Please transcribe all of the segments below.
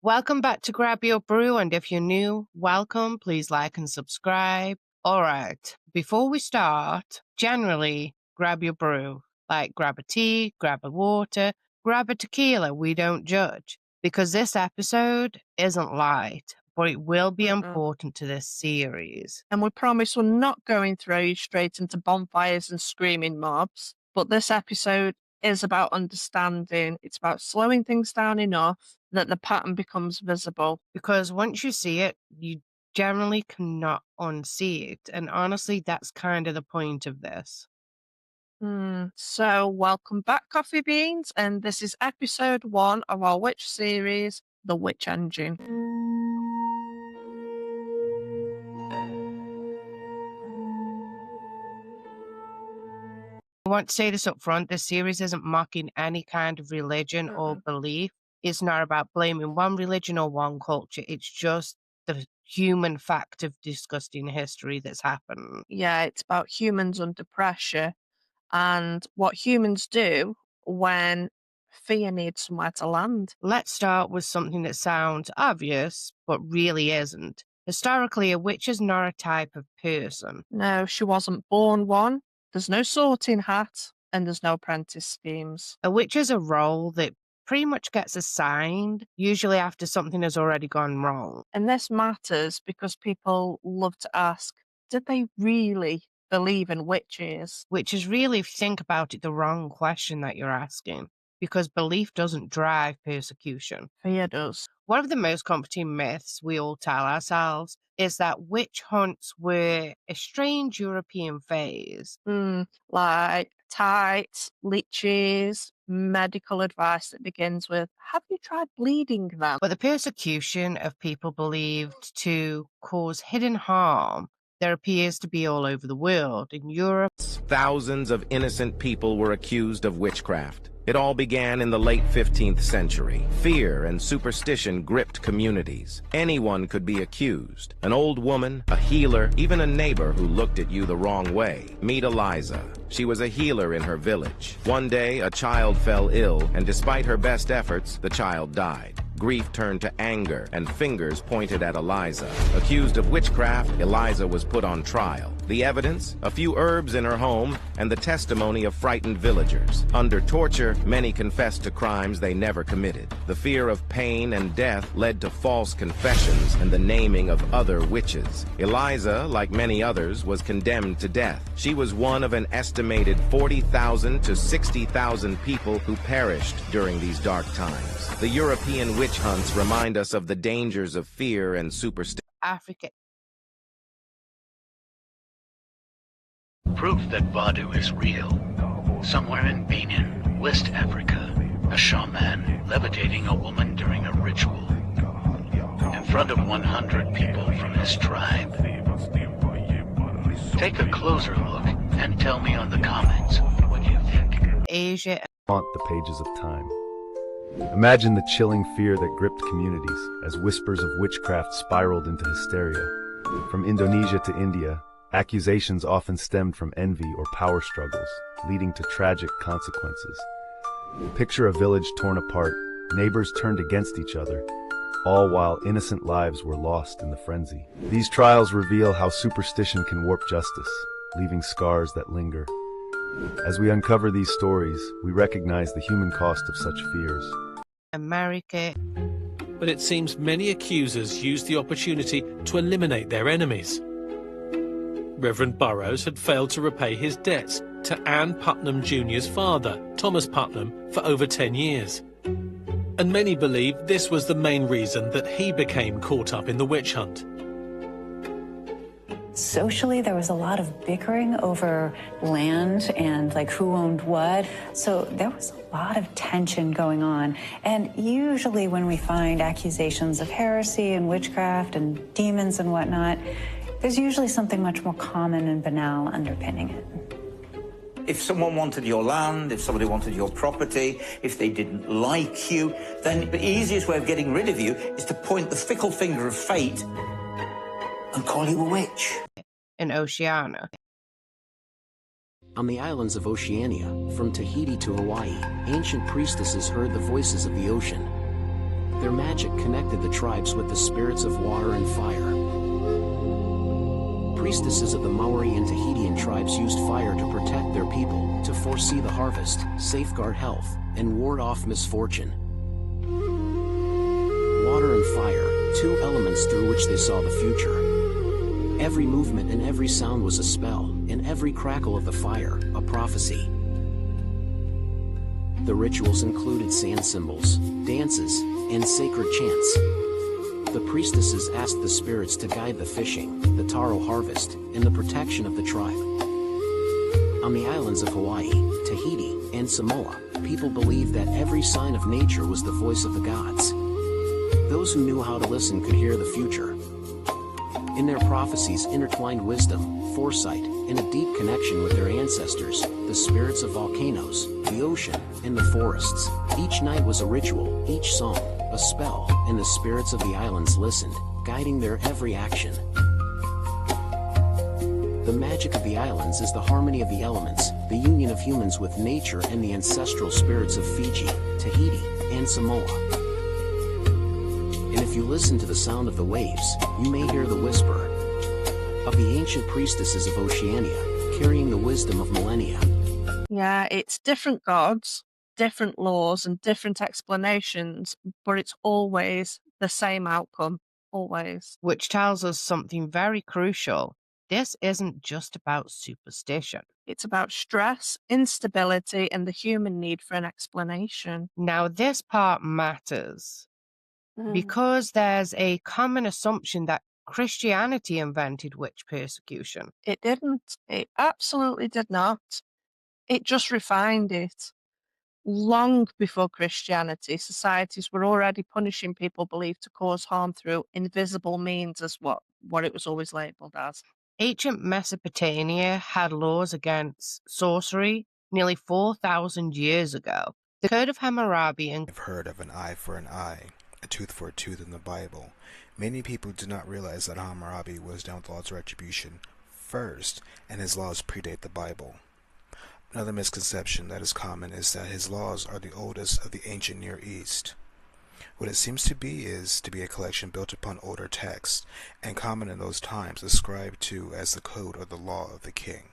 Welcome back to Grab Your Brew, and if you're new, welcome. Please like and subscribe. All right, before we start, generally, grab your brew. Like grab a tea, grab a water, grab a tequila. We don't judge. Because this episode isn't light, but it will be important to this series. And we promise we're not going to throw you straight into bonfires and screaming mobs, but this episode is about understanding. It's about slowing things down enough that the pattern becomes visible. Because once you see it, you generally cannot unsee it. And honestly, that's kind of the point of this. So welcome back, Coffee Beans, and this is episode 1 of our witch series, The Witch Engine. I want to say this up front, this series isn't mocking any kind of religion or belief. It's not about blaming one religion or one culture. It's just the human fact of disgusting history that's happened. Yeah, it's about humans under pressure and what humans do when fear needs somewhere to land. Let's start with something that sounds obvious, but really isn't. Historically, a witch is not a type of person. No, she wasn't born one. There's no sorting hat, and there's no apprentice schemes. A witch is a role that pretty much gets assigned, usually after something has already gone wrong. And this matters because people love to ask, did they really believe in witches? Which is really, if you think about it, the wrong question that you're asking, because belief doesn't drive persecution. Fear does. One of the most comforting myths we all tell ourselves is that witch hunts were a strange European phase. Like tights, leeches, medical advice that begins with, have you tried bleeding them? But the persecution of people believed to cause hidden harm there appears to be all over the world. In Europe, thousands of innocent people were accused of witchcraft. It all began in the late 15th century. Fear and superstition gripped communities. Anyone could be accused. An old woman, a healer, even a neighbor who looked at you the wrong way. Meet Eliza. She was a healer in her village. One day, a child fell ill, and despite her best efforts, the child died. Grief turned to anger, and fingers pointed at Eliza. Accused of witchcraft, Eliza was put on trial. The evidence? A few herbs in her home, and the testimony of frightened villagers. Under torture, many confessed to crimes they never committed. The fear of pain and death led to false confessions and the naming of other witches. Eliza, like many others, was condemned to death. She was one of an estimated 40,000 to 60,000 people who perished during these dark times. The European witch hunts remind us of the dangers of fear and superstition. Africa. Proof that Voodoo is real. Somewhere in Benin, West Africa, a shaman levitating a woman during a ritual. In front of 100 people from his tribe. Take a closer look and tell me on the comments what you think. Asia. Haunt the pages of time. Imagine the chilling fear that gripped communities as whispers of witchcraft spiraled into hysteria. From Indonesia to India, accusations often stemmed from envy or power struggles, leading to tragic consequences. Picture a village torn apart, neighbors turned against each other, all while innocent lives were lost in the frenzy. These trials reveal how superstition can warp justice, leaving scars that linger. As we uncover these stories, we recognize the human cost of such fears. America. But it seems many accusers used the opportunity to eliminate their enemies. Reverend Burroughs had failed to repay his debts to Ann Putnam Jr.'s father, Thomas Putnam, for over 10 years. And many believe this was the main reason that he became caught up in the witch hunt. Socially, there was a lot of bickering over land and like who owned what. So there was a lot of tension going on. And usually when we find accusations of heresy and witchcraft and demons and whatnot, there's usually something much more common and banal underpinning it. If someone wanted your land, if somebody wanted your property, if they didn't like you, then the easiest way of getting rid of you is to point the fickle finger of fate and call you a witch. In Oceania. On the islands of Oceania, from Tahiti to Hawaii, ancient priestesses heard the voices of the ocean. Their magic connected the tribes with the spirits of water and fire. Priestesses of the Maori and Tahitian tribes used fire to protect their people, to foresee the harvest, safeguard health, and ward off misfortune. Water and fire, two elements through which they saw the future. Every movement and every sound was a spell, and every crackle of the fire, a prophecy. The rituals included sand symbols, dances, and sacred chants. The priestesses asked the spirits to guide the fishing, the taro harvest, and the protection of the tribe. On the islands of Hawaii, Tahiti, and Samoa, people believed that every sign of nature was the voice of the gods. Those who knew how to listen could hear the future. In their prophecies intertwined wisdom, foresight, and a deep connection with their ancestors, the spirits of volcanoes, the ocean, and the forests. Each night was a ritual, each song, a spell, and the spirits of the islands listened, guiding their every action. The magic of the islands is the harmony of the elements, the union of humans with nature and the ancestral spirits of Fiji, Tahiti, and Samoa. And if you listen to the sound of the waves, you may hear the whisper of the ancient priestesses of Oceania, carrying the wisdom of millennia. Yeah, it's different gods, different laws, and different explanations, but it's always the same outcome. Always. Which tells us something very crucial. This isn't just about superstition. It's about stress, instability, and the human need for an explanation. Now, this part matters because there's a common assumption that Christianity invented witch persecution. It didn't. It absolutely did not. It just refined it. Long before Christianity, societies were already punishing people believed to cause harm through invisible means, as what it was always labeled as. Ancient Mesopotamia had laws against sorcery nearly 4,000 years ago. The Code of Hammurabi I've heard of an eye for an eye, a tooth for a tooth in the Bible. Many people do not realize that Hammurabi was down with laws of retribution first, and his laws predate the Bible. Another misconception that is common is that his laws are the oldest of the ancient Near East. What it seems to be is to be a collection built upon older texts, and common in those times, ascribed to as the code or the law of the king.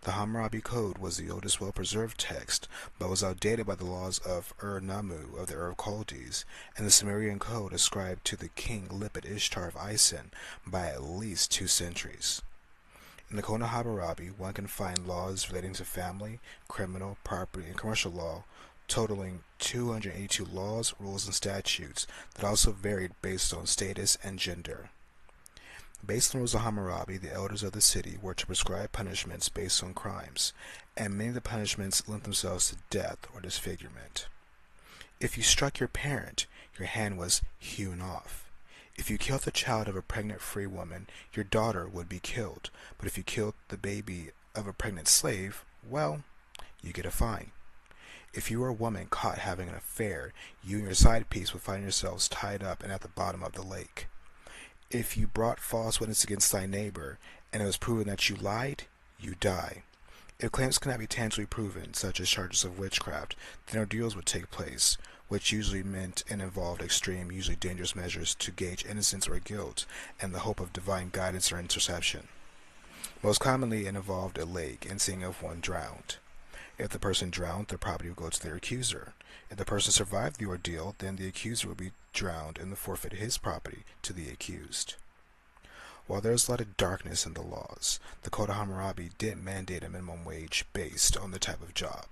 The Hammurabi Code was the oldest well-preserved text, but was outdated by the laws of Ur-Nammu of the Ur of Chaldees, and the Sumerian Code ascribed to the king Lipit Ishtar of Isin by at least 2 centuries. In the Code of Hammurabi, one can find laws relating to family, criminal, property, and commercial law, totaling 282 laws, rules, and statutes that also varied based on status and gender. Based on the rules of Hammurabi, the elders of the city were to prescribe punishments based on crimes, and many of the punishments lent themselves to death or disfigurement. If you struck your parent, your hand was hewn off. If you killed the child of a pregnant free woman, your daughter would be killed, but if you killed the baby of a pregnant slave, well, you get a fine. If you were a woman caught having an affair, you and your side piece would find yourselves tied up and at the bottom of the lake. If you brought false witness against thy neighbor, and it was proven that you lied, you die. If claims cannot be tangibly proven, such as charges of witchcraft, then ordeals would take place, which usually meant and involved extreme, usually dangerous measures to gauge innocence or guilt, and the hope of divine guidance or interception. Most commonly it involved a lake and seeing if one drowned. If the person drowned, their property would go to their accuser. If the person survived the ordeal, then the accuser would be drowned and forfeit his property to the accused. While there is a lot of darkness in the laws, the Code of Hammurabi did mandate a minimum wage based on the type of job,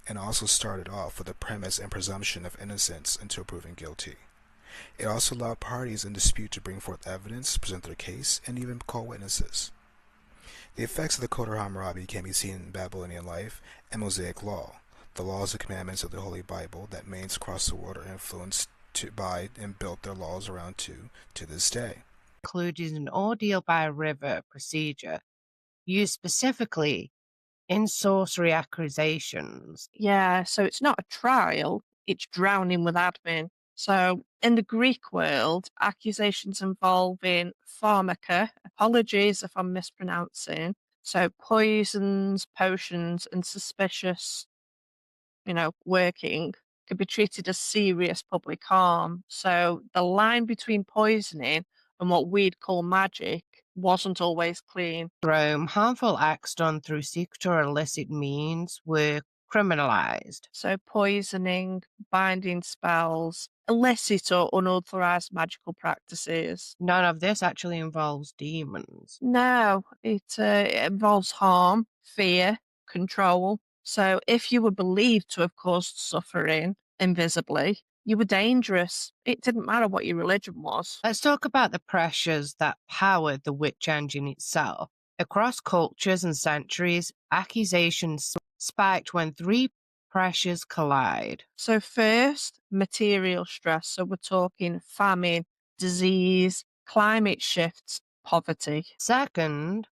and also started off with a premise and presumption of innocence until proven guilty. It also allowed parties in dispute to bring forth evidence, present their case, and even call witnesses. The effects of the Code of Hammurabi can be seen in Babylonian life and Mosaic law. The laws and commandments of the Holy Bible that manes across the world are influenced by and built their laws around to this day. Included an ordeal by a river procedure used specifically in sorcery accusations. Yeah, so it's not a trial, it's drowning with admin. So in the Greek world, accusations involving pharmaca, apologies if I'm mispronouncing, so poisons, potions, and suspicious, working, could be treated as serious public harm. So the line between poisoning and what we'd call magic wasn't always clean. Rome, harmful acts done through secret or illicit means were criminalized. So poisoning, binding spells, illicit or unauthorized magical practices. None of this actually involves demons. No, it involves harm, fear, control. So if you were believed to have caused suffering invisibly, you were dangerous. It didn't matter what your religion was. Let's talk about the pressures that powered the witch engine itself. Across cultures and centuries, accusations spiked when three pressures collide. So first, material stress. So we're talking famine, disease, climate shifts, poverty. Second,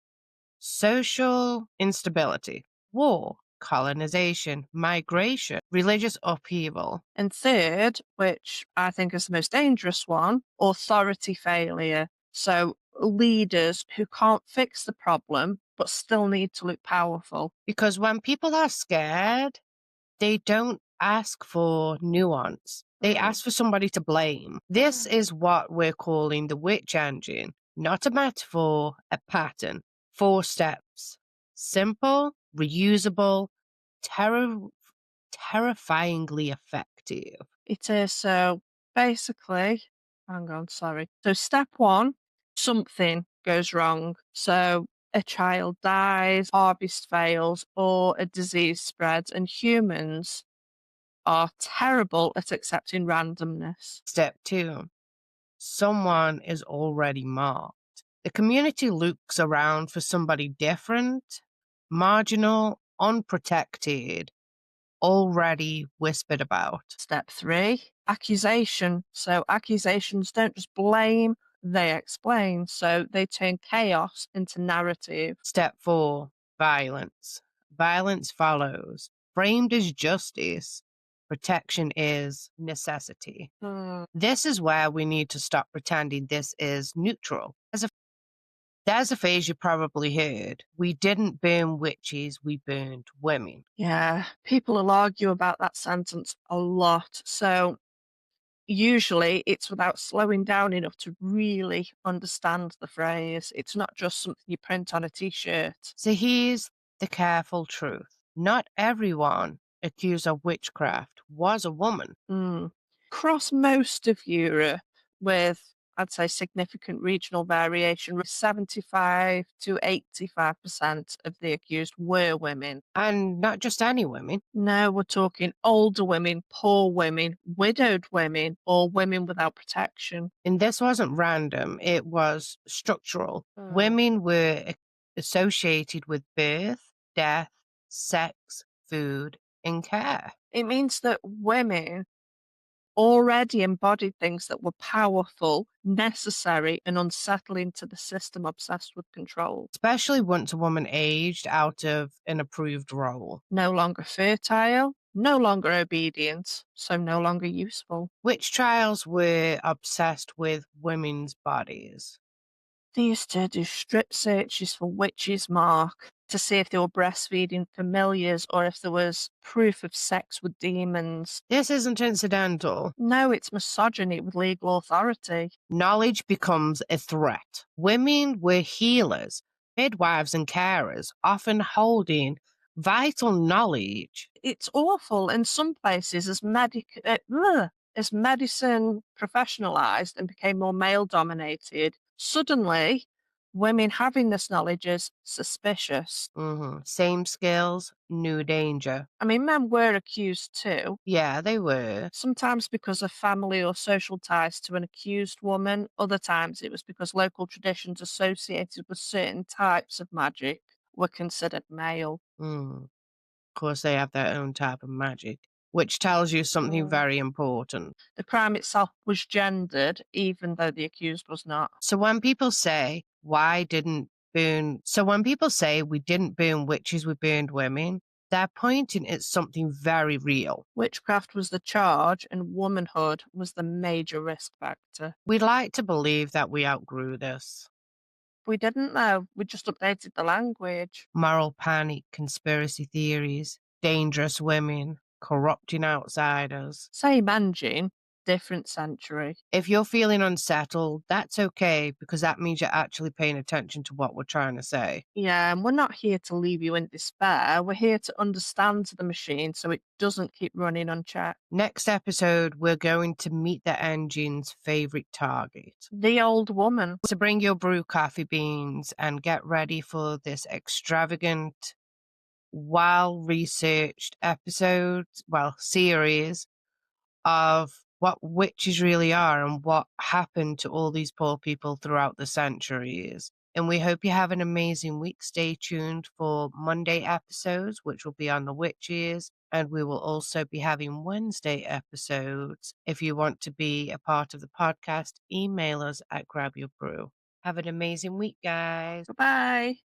social instability, war, colonization, migration, religious upheaval. And third, which I think is the most dangerous one, authority failure. So leaders who can't fix the problem but still need to look powerful. Because when people are scared, they don't ask for nuance. They ask for somebody to blame. This is what we're calling the witch engine, not a metaphor, a pattern. 4 steps. Simple, reusable, terrifyingly effective. It is. So basically, hang on, sorry. So step one, something goes wrong. So a child dies, harvest fails, or a disease spreads, and humans are terrible at accepting randomness. Step 2. Someone is already marked. The community looks around for somebody different, marginal, unprotected, already whispered about. Step 3, accusation. So accusations don't just blame, they explain. So they turn chaos into narrative. Step 4, violence. Violence follows. Framed as justice, protection is necessity. This is where we need to stop pretending this is neutral. There's a phrase you probably heard. We didn't burn witches, we burned women. Yeah, people will argue about that sentence a lot. So usually it's without slowing down enough to really understand the phrase. It's not just something you print on a t-shirt. So here's the careful truth. Not everyone accused of witchcraft was a woman. Across most of Europe, with I'd say significant regional variation, 75 to 85% of the accused were women. And not just any women. No, we're talking older women, poor women, widowed women, or women without protection. And this wasn't random, it was structural. Women were associated with birth, death, sex, food, and care. It means that women already embodied things that were powerful, necessary, and unsettling to the system obsessed with control. Especially once a woman aged out of an approved role. No longer fertile, no longer obedient, so no longer useful. Witch trials were obsessed with women's bodies. They used to do strip searches for witches' mark to see if they were breastfeeding familiars or if there was proof of sex with demons. This isn't incidental. No, it's misogyny with legal authority. Knowledge becomes a threat. Women were healers, midwives, and carers, often holding vital knowledge. It's awful. In some places, as medicine professionalized and became more male-dominated, suddenly women having this knowledge is suspicious. Same skills, new danger. I mean, men were accused too. Yeah, they were. Sometimes because of family or social ties to an accused woman. Other times it was because local traditions associated with certain types of magic were considered male. Of course, they have their own type of magic, which tells you something very important. The crime itself was gendered, even though the accused was not. So when people say, we didn't burn witches, we burned women, they're pointing at something very real. Witchcraft was the charge and womanhood was the major risk factor. We'd like to believe that we outgrew this. We didn't though, we just updated the language. Moral panic, conspiracy theories, dangerous women. corrupting outsiders. Same engine, different century. If you're feeling unsettled, that's okay, because that means you're actually paying attention to what we're trying to say. Yeah, and we're not here to leave you in despair. We're here to understand the machine so it doesn't keep running unchecked. Next episode, we're going to meet the engine's favorite target. The old woman. So bring your brew coffee beans and get ready for this extravagant, well-researched series of what witches really are and what happened to all these poor people throughout the centuries. And we hope you have an amazing week. Stay tuned for Monday episodes, which will be on the witches. And we will also be having Wednesday episodes. If you want to be a part of the podcast, email us at Grab Your Brew. Have an amazing week, guys. Bye-bye.